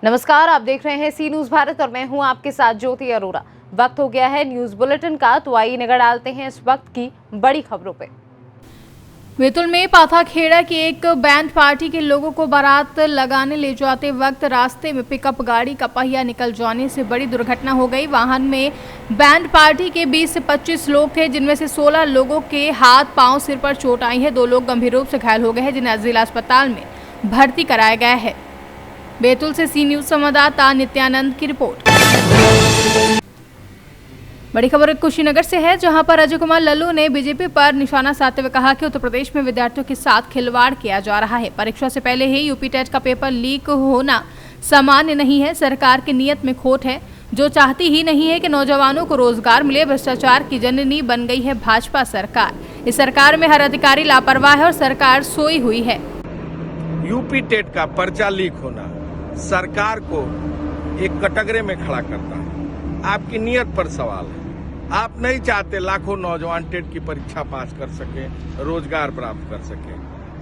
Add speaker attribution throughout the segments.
Speaker 1: नमस्कार, आप देख रहे हैं सी न्यूज भारत और मैं हूं आपके साथ ज्योति अरोरा। वक्त हो गया है न्यूज बुलेटिन का, तो आइए नजर डालते हैं इस वक्त की बड़ी खबरों पे। बैतूल में पाथाखेड़ा की एक बैंड पार्टी के लोगों को बारात लगाने ले जाते वक्त रास्ते में पिकअप गाड़ी का पहिया निकल जाने से बड़ी दुर्घटना हो गई। वाहन में बैंड पार्टी के 20 से 25 लोग थे, जिनमें से 16 लोगों के हाथ, पांव, सिर पर चोट आई है। 2 लोग गंभीर रूप से घायल हो गए हैं, जिन्हें जिला अस्पताल में भर्ती कराया गया है। बैतूल से सी न्यूज संवाददाता नित्यानंद की रिपोर्ट। बड़ी खबर कुशीनगर से है, जहां पर अजय कुमार लल्लू ने बीजेपी पर निशाना साधते हुए कहा कि उत्तर प्रदेश में विद्यार्थियों के साथ खिलवाड़ किया जा रहा है। परीक्षा से पहले ही यूपी टेट का पेपर लीक होना सामान्य नहीं है। सरकार की नीयत में खोट है, जो चाहती ही नहीं है कि नौजवानों को रोजगार मिले। भ्रष्टाचार की जननी बन गई है भाजपा सरकार। इस सरकार में हर अधिकारी लापरवाह है और सरकार सोई हुई है।
Speaker 2: यूपी टेट का पर्चा लीक होना सरकार को एक कटघरे में खड़ा करता है। आपकी नीयत पर सवाल है। आप नहीं चाहते लाखों नौजवान टेट की परीक्षा पास कर सके, रोजगार प्राप्त कर सके।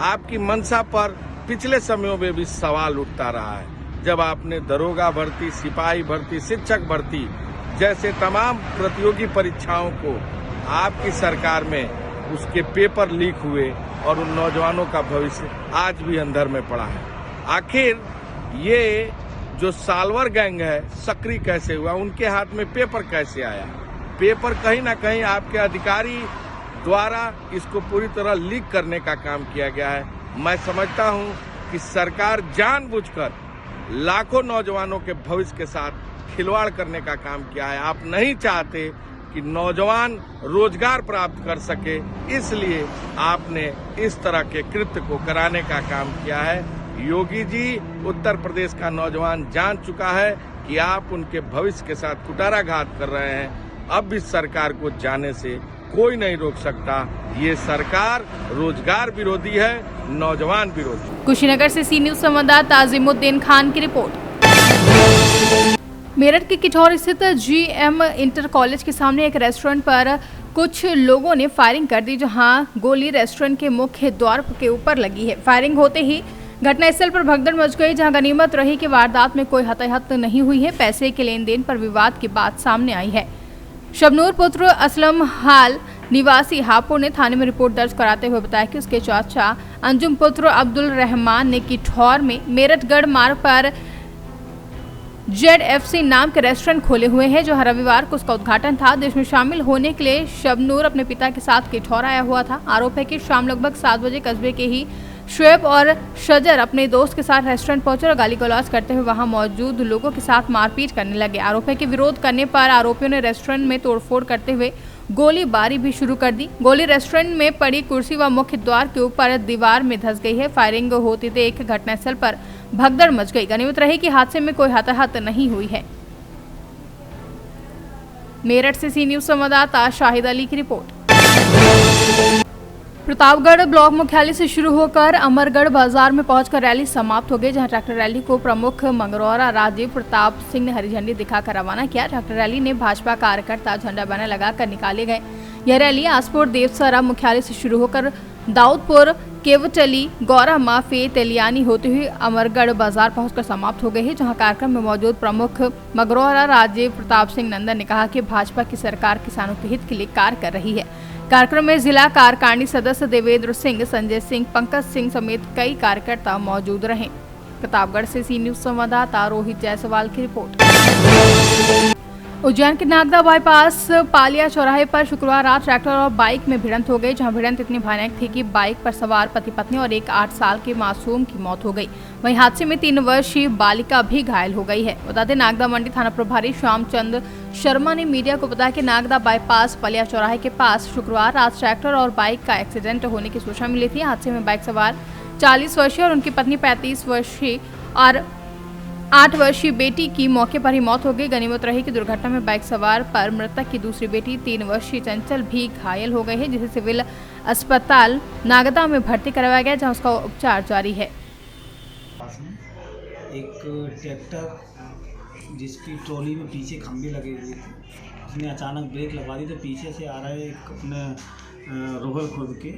Speaker 2: आपकी मंशा पर पिछले समयों में भी सवाल उठता रहा है, जब आपने दरोगा भर्ती, सिपाही भर्ती, शिक्षक भर्ती जैसे तमाम प्रतियोगी परीक्षाओं को आपकी सरकार में उसके पेपर लीक हुए और उन नौजवानों का भविष्य आज भी अंधर में पड़ा है। आखिर ये जो सालवर गैंग है सक्रिय कैसे हुआ, उनके हाथ में पेपर कैसे आया? पेपर कहीं ना कहीं आपके अधिकारी द्वारा इसको पूरी तरह लीक करने का काम किया गया है। मैं समझता हूं कि सरकार जानबूझकर लाखों नौजवानों के भविष्य के साथ खिलवाड़ करने का काम किया है। आप नहीं चाहते कि नौजवान रोजगार प्राप्त कर सके, इसलिए आपने इस तरह के कृत्य को कराने का काम किया है। योगी जी, उत्तर प्रदेश का नौजवान जान चुका है कि आप उनके भविष्य के साथ कुटाराघात कर रहे हैं। अब भी सरकार को जाने से कोई नहीं रोक सकता। ये सरकार रोजगार विरोधी है, नौजवान विरोधी।
Speaker 1: कुशीनगर से सी न्यूज संवाददाता आजिमुद्दीन खान की रिपोर्ट। मेरठ के किठौर स्थित GM इंटर कॉलेज के सामने एक रेस्टोरेंट पर कुछ लोगों ने फायरिंग कर दी, जहां गोली रेस्टोरेंट के मुख्य द्वार के ऊपर लगी है। फायरिंग होते ही घटनास्थल पर भगदड़ मच गई, जहां गनीमत रही कि वारदात में कोई हताहत नहीं हुई है। पैसे के लेन देन पर विवाद की बात सामने आई है। शबनूर पुत्र असलम हाल निवासी हापुड़ ने थाने में रिपोर्ट दर्ज कराते हुए बताया कि उसके चाचा अंजुम पुत्र अब्दुल रहमान ने किठौर में मेरठगढ़ मार्ग पर ZFC नाम के रेस्टोरेंट खोले हुए हैं, जो हर रविवार को उसका उद्घाटन था। देश में शामिल होने के लिए शबनूर अपने पिता के साथ किठौर आया हुआ था। आरोप है कि शाम लगभग 7 बजे कस्बे के ही शुएब और शजर अपने दोस्त के साथ रेस्टोरेंट पहुंचे और गाली गलौज करते हुए वहां मौजूद लोगों के साथ मारपीट करने लगे। आरोप है कि विरोध करने पर आरोपियों ने रेस्टोरेंट में तोड़फोड़ करते हुए गोलीबारी भी शुरू कर दी। गोली रेस्टोरेंट में पड़ी कुर्सी व मुख्य द्वार के ऊपर दीवार में धंस गई है। फायरिंग होते देख घटनास्थल पर भगदड़ मच गई। गनीमत रही कि हादसे में कोई हताहत नहीं हुई है। मेरठ से सी न्यूज संवाददाता शाहिद अली की रिपोर्ट। प्रतापगढ़ ब्लॉक मुख्यालय से शुरू होकर अमरगढ़ बाजार में पहुंचकर रैली समाप्त हो गई, जहां ट्रैक्टर रैली को प्रमुख मंगरौरा राजीव प्रताप सिंह ने हरी झंडी दिखाकर रवाना किया। ट्रैक्टर रैली ने भाजपा कार्यकर्ता झंडा बैनर लगाकर निकाले गए। यह रैली आसपुर देवसरा मुख्यालय से शुरू होकर दाऊदपुर, केवटली, गौरा माफे, तेलियानी होते हुए अमरगढ़ बाजार पहुंचकर समाप्त हो गई है, जहां कार्यक्रम में मौजूद प्रमुख मंगरौरा राजीव प्रताप सिंह नंदन ने कहा कि भाजपा की सरकार किसानों के हित के लिए कार्य कर रही है। कार्यक्रम में जिला कार्यकारिणी सदस्य देवेंद्र सिंह, संजय सिंह, पंकज सिंह समेत कई कार्यकर्ता मौजूद रहे। प्रतापगढ़ से सी न्यूज संवाददाता रोहित जायसवाल की रिपोर्ट। उज्जैन के नागदा बाईपास पालिया चौराहे पर शुक्रवार रात ट्रैक्टर और बाइक में भिड़ंत हो गई, जहां भिड़ंत इतनी भयानक थी कि बाइक पर सवार पति पत्नी और एक 8 साल के मासूम की मौत हो गई। वहीं हादसे में 3 वर्षीय बालिका भी घायल हो गई है। बता दें, नागदा मंडी थाना प्रभारी श्यामचंद शर्मा ने मीडिया को बताया कि नागदा बाईपास पालिया चौराहे के पास शुक्रवार रात ट्रैक्टर और बाइक का एक्सीडेंट होने की सूचना मिली थी। हादसे में बाइक सवार 40 वर्षीय और उनकी पत्नी 35 वर्षीय और 8 वर्षीय बेटी की मौके पर ही मौत हो गई। गनीमत रही कि दुर्घटना में बाइक सवार पर मृतक की दूसरी बेटी 3 वर्षीय चंचल भी घायल हो गई है, जिसे सिविल अस्पताल नागदा में भर्ती करवाया गया, जहां उसका उपचार जारी है।
Speaker 3: एक ट्रैक्टर जिसकी ट्रॉली में पीछे खंभे लगे हुए थे, उसने अचानक ब्रेक लगा दी तो पीछे से आ रहा है एक अपने रोहल खुर्द के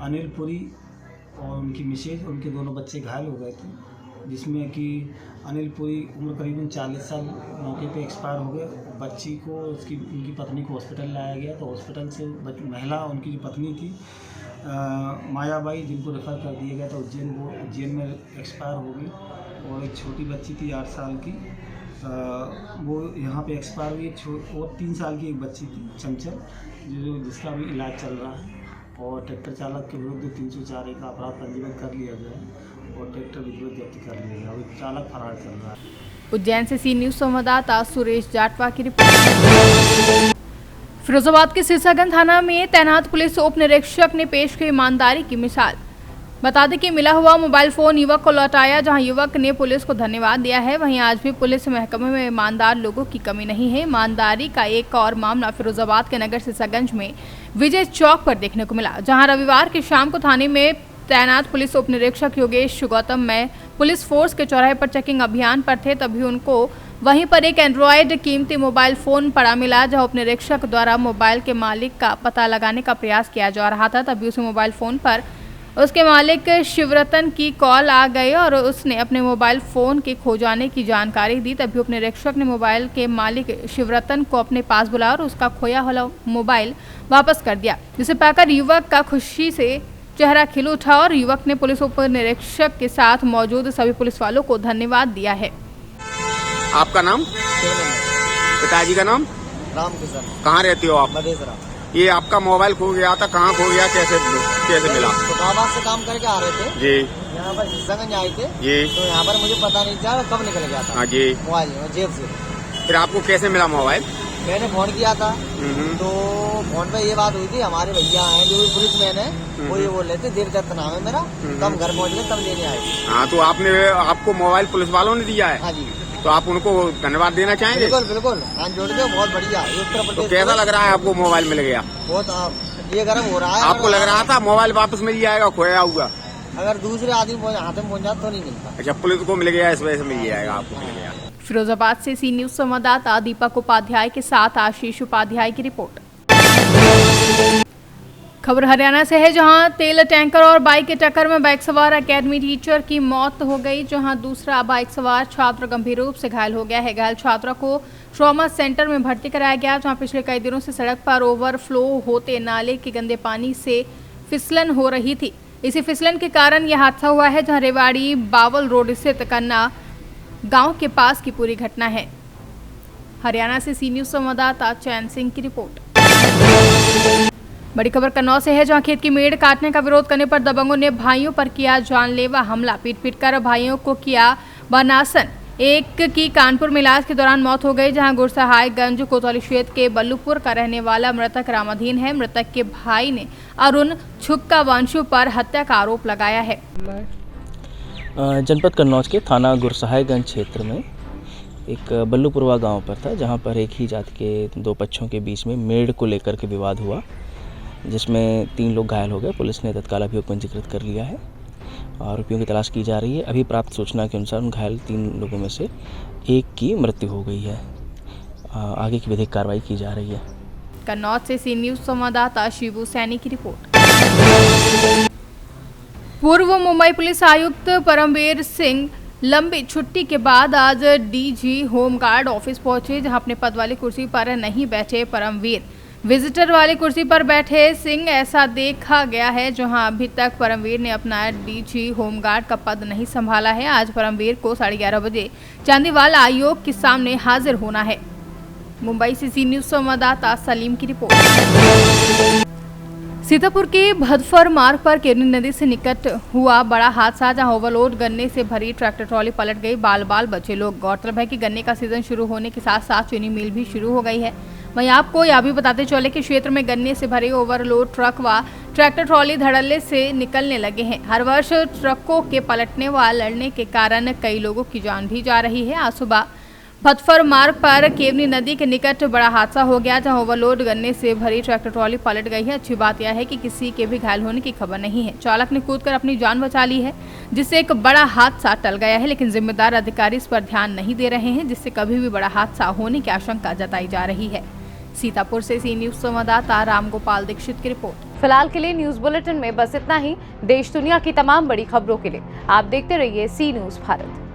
Speaker 3: अनिलपुरी और उनकी मिसेज, उनके दोनों बच्चे घायल हो गए थे। जिसमें कि अनिल पुरी उम्र करीबन 40 साल मौके पे एक्सपायर हो गए। बच्ची को उनकी पत्नी को हॉस्पिटल लाया गया, तो हॉस्पिटल से महिला उनकी जो पत्नी थी मायाबाई, जिनको रेफ़र कर दिया गया था उज्जैन, वो उज्जैन में एक्सपायर हो गई। और एक छोटी बच्ची थी 8 साल की, वो यहाँ पे एक्सपायर हुई। और 3 साल की एक बच्ची थी चंचल, जिसका भी इलाज चल रहा है। और ट्रैक्टर चालक के विरुद्ध 304 का अपराध पंजीबद्ध कर लिया गया है और ट्रैक्टर विद्युत जब्त कर लिया गया। अभी चालक फरार चल रहा है।
Speaker 1: उज्जैन से सी न्यूज संवाददाता सुरेश जाटवा की रिपोर्ट। फिरोजाबाद के सिरसागंज थाना में तैनात पुलिस उप निरीक्षक ने पेश की ईमानदारी की मिसाल। बता दें कि मिला हुआ मोबाइल फोन युवक को लौटाया, जहां युवक ने पुलिस को धन्यवाद दिया है। वहीं आज भी पुलिस महकमे में ईमानदार लोगों की कमी नहीं है। ईमानदारी का एक और मामला फिरोजाबाद के नगर सिरसागंज में विजय चौक पर देखने को मिला, जहां रविवार की शाम को थाने में तैनात पुलिस उप निरीक्षक योगेश गौतम में पुलिस फोर्स के चौराहे पर चेकिंग अभियान पर थे। तभी उनको वहीं पर एक एंड्रॉयड कीमती मोबाइल फोन पड़ा मिला, जहां उप निरीक्षक द्वारा मोबाइल के मालिक का पता लगाने का प्रयास किया जा रहा था। तभी उसी मोबाइल फोन पर उसके मालिक शिवरतन की कॉल आ गई और उसने अपने मोबाइल फोन के खो जाने की जानकारी दी। तभी उप निरीक्षक ने मोबाइल के मालिक शिवरतन को अपने पास बुलाया और उसका खोया हुआ मोबाइल वापस कर दिया, जिसे पाकर युवक का खुशी से चेहरा खिल उठा और युवक ने पुलिस उप निरीक्षक के साथ मौजूद सभी पुलिस वालों को धन्यवाद दिया है।
Speaker 4: आपका नाम? पिताजी का नाम?
Speaker 5: रामकिशन।
Speaker 4: कहाँ रहते हो आप?
Speaker 5: मधेसरा।
Speaker 4: ये आपका मोबाइल खो गया था, कहाँ खो गया, कैसे मिला?
Speaker 5: फुटबाद से काम करके आ रहे थे
Speaker 4: जी,
Speaker 5: यहाँ पर सिरसागंज आए थे
Speaker 4: जी,
Speaker 5: तो यहाँ पर मुझे पता नहीं था कब निकल गया था।
Speaker 4: हाँ जी।
Speaker 5: मोबाइल जेब से।
Speaker 4: फिर आपको कैसे मिला मोबाइल?
Speaker 5: मैंने फोन किया था तो फोन पे ये बात हुई थी, हमारे भैया हैं जो भी पुलिस मैन है, वो ये बोल रहे थे देवदत्त नाम है मेरा, तो हम घर पहुँच गए तब लेने आए।
Speaker 4: हाँ, तो आपको मोबाइल पुलिस वालों ने दिया है?
Speaker 5: हाँ जी।
Speaker 4: तो आप उनको धन्यवाद देना चाहेंगे?
Speaker 5: बिल्कुल बिल्कुल, हाथ जोड़ के बहुत बढ़िया। उत्तर
Speaker 4: तो
Speaker 5: प्रदेश
Speaker 4: कैसा लग रहा है आपको मोबाइल मिल गया?
Speaker 5: बहुत ये गर्व हो रहा है।
Speaker 4: आपको लग रहा था मोबाइल वापस मिल जाएगा खोया हुआ?
Speaker 5: अगर दूसरे आदमी हाथ में पहुँच जाता तो नहीं मिलता।
Speaker 4: अच्छा, पुलिस को मिल गया, इस वजह से मिल जाएगा आपको। मिल गया।
Speaker 1: फिरोजाबाद से सी न्यूज संवाददाता दीपक उपाध्याय के साथ आशीष उपाध्याय की रिपोर्ट। खबर हरियाणा से है, जहां तेल टैंकर और बाइक के टक्कर में बाइक सवार एकेडमी टीचर की मौत हो गई, जहां दूसरा बाइक सवार छात्र गंभीर रूप से घायल हो गया है। घायल छात्रा को ट्रॉमा सेंटर में भर्ती कराया गया, जहां पिछले कई दिनों से सड़क पर ओवरफ्लो होते नाले के गंदे पानी से फिसलन हो रही थी। इसी फिसलन के कारण यह हादसा हुआ है, जहां रेवाड़ी बावल रोड स्थित कन्ना गांव के पास की पूरी घटना है। हरियाणा से सी न्यूज संवाददाता चैन सिंह की रिपोर्ट। बड़ी खबर कन्नौज से है, जहां खेत की मेड़ काटने का विरोध करने पर दबंगों ने भाइयों पर किया जानलेवा हमला। पीट कर भाइयों को किया बनासन। एक की कानपुर में इलाज के दौरान मौत हो गई, जहां गुरसहायगंज कोतवाली क्षेत्र के बल्लूपुर का रहने वाला मृतक रामाधीन है। मृतक के भाई ने अरुण छुक्का वंशु पर हत्या का आरोप लगाया है।
Speaker 6: जनपद कन्नौज के थाना गुरसहायगंज क्षेत्र में एक बल्लूपुरवा गांव पर था, जहां पर एक ही जाति के दो पक्षों के बीच में मेड़ को लेकर के विवाद हुआ, जिसमें 3 लोग घायल हो गए। पुलिस ने तत्काल अभियोग पंजीकृत कर लिया है। आरोपियों की तलाश की जा रही है। अभी प्राप्त सूचना के अनुसार उन घायल 3 लोगों में से एक की मृत्यु हो गई है। आगे की विधिक कार्रवाई की जा रही है।
Speaker 1: कन्नौज से सी न्यूज संवाददाता शिबू सैनी की रिपोर्ट। पूर्व मुंबई पुलिस आयुक्त परमवीर सिंह लंबी छुट्टी के बाद आज डीजी होमगार्ड ऑफिस पहुंचे, जहां अपने पद वाली कुर्सी पर नहीं बैठे परमवीर विजिटर वाली कुर्सी पर बैठे सिंह। ऐसा देखा गया है, जहां अभी तक परमवीर ने अपना डीजी होमगार्ड का पद नहीं संभाला है। आज परमवीर को 11:30 बजे चांदीवाल आयोग के सामने हाजिर होना है। मुंबई से सी न्यूज संवाददाता सलीम की रिपोर्ट। सीतापुर के भदफर मार्ग पर केरनी नदी से निकट हुआ बड़ा हादसा, जहां ओवरलोड गन्ने से भरी ट्रैक्टर ट्रॉली पलट गई, बाल बाल बचे लोग। गौरतलब है कि गन्ने का सीजन शुरू होने के साथ साथ चीनी मिल भी शुरू हो गई है। वहीं आपको यह भी बताते चले कि क्षेत्र में गन्ने से भरे ओवरलोड ट्रक व ट्रैक्टर ट्रॉली धड़ल्ले से निकलने लगे हैं। हर वर्ष ट्रकों के पलटने व लड़ने के कारण कई लोगों की जान भी जा रही है। आज सुबह भदफर मार्ग पर केवनी नदी के निकट बड़ा हादसा हो गया, जहां ओवरलोड गन्ने से भरी ट्रैक्टर ट्रॉली पलट गई है। अच्छी बात यह है कि किसी के भी घायल होने की खबर नहीं है। चालक ने कूदकर अपनी जान बचा ली है, जिससे एक बड़ा हादसा टल गया है। लेकिन जिम्मेदार अधिकारी इस पर ध्यान नहीं दे रहे हैं, जिससे कभी भी बड़ा हादसा होने की आशंका जताई जा रही है। सीतापुर से सी न्यूज संवाददाता रामगोपाल दीक्षित की रिपोर्ट।
Speaker 7: फिलहाल के लिए न्यूज़ बुलेटिन में बस इतना ही। देश दुनिया की तमाम बड़ी खबरों के लिए आप देखते रहिए सी न्यूज़ भारत।